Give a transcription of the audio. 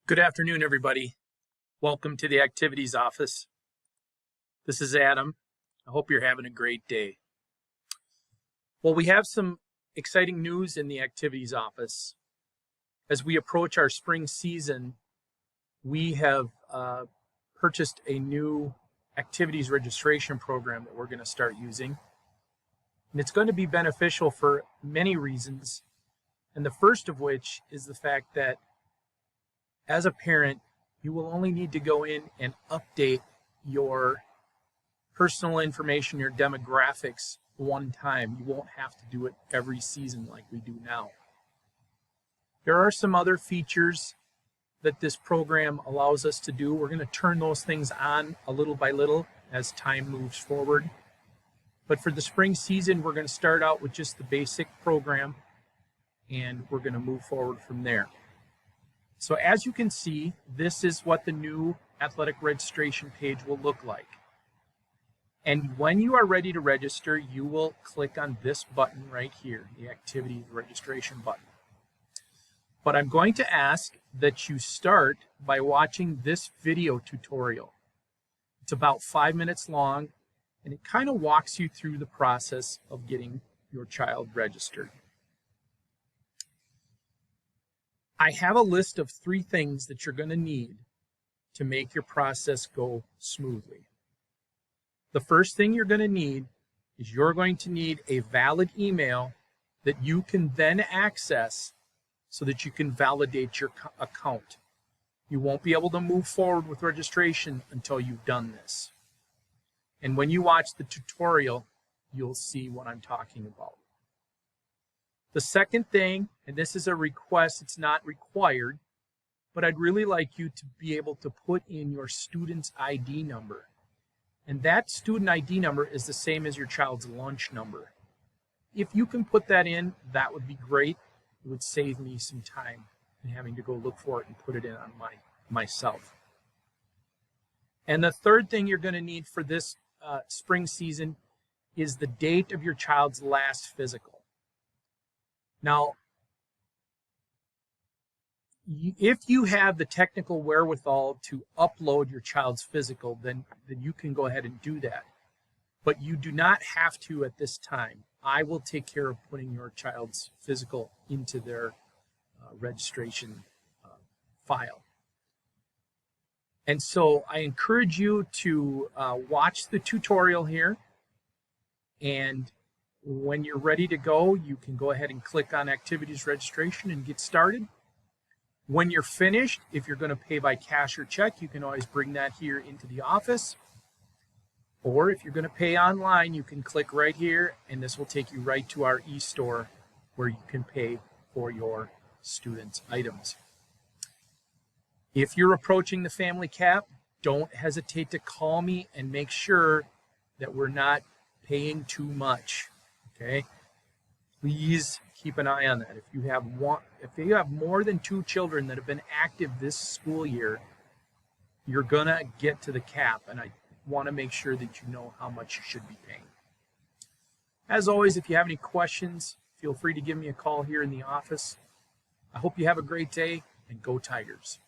Good afternoon, everybody. Welcome to the activities office. This is Adam. I hope you're having a great day. Well, we have some exciting news in the activities office. As we approach our spring season, we have purchased a new activities registration program that we're going to start using. And it's going to be beneficial for many reasons. And the first of which is the fact that as a parent, you will only need to go in and update your personal information, your demographics one time. You won't have to do it every season like we do now. There are some other features that this program allows us to do. We're going to turn those things on a little by little as time moves forward. But for the spring season, we're going to start out with just the basic program, and we're going to move forward from there. So as you can see, this is what the new athletic registration page will look like. And when you are ready to register, you will click on this button right here, the activity registration button. But I'm going to ask that you start by watching this video tutorial. It's about 5 minutes long, and it kind of walks you through the process of getting your child registered. I have a list of 3 things that you're going to need to make your process go smoothly. The first thing you're going to need is you're going to need a valid email that you can then access so that you can validate your account. You won't be able to move forward with registration until you've done this. And when you watch the tutorial, you'll see what I'm talking about. The second thing, and this is a request, it's not required, but I'd really like you to be able to put in your student's ID number. And that student ID number is the same as your child's lunch number. If you can put that in, that would be great. It would save me some time in having to go look for it and put it in on myself. And the third thing you're going to need for this spring season is the date of your child's last physical. Now, if you have the technical wherewithal to upload your child's physical, then you can go ahead and do that. But you do not have to at this time. I will take care of putting your child's physical into their registration file. And so I encourage you to watch the tutorial here, and when you're ready to go, you can go ahead and click on activities registration and get started. When you're finished, if you're going to pay by cash or check, you can always bring that here into the office. Or if you're going to pay online, you can click right here, and this will take you right to our e-store where you can pay for your students' items. If you're approaching the family cap, don't hesitate to call me and make sure that we're not paying too much. Okay, please keep an eye on that. If you have more than 2 children that have been active this school year, you're gonna get to the cap, and I want to make sure that you know how much you should be paying. As always, if you have any questions, feel free to give me a call here in the office. I hope you have a great day, and go Tigers.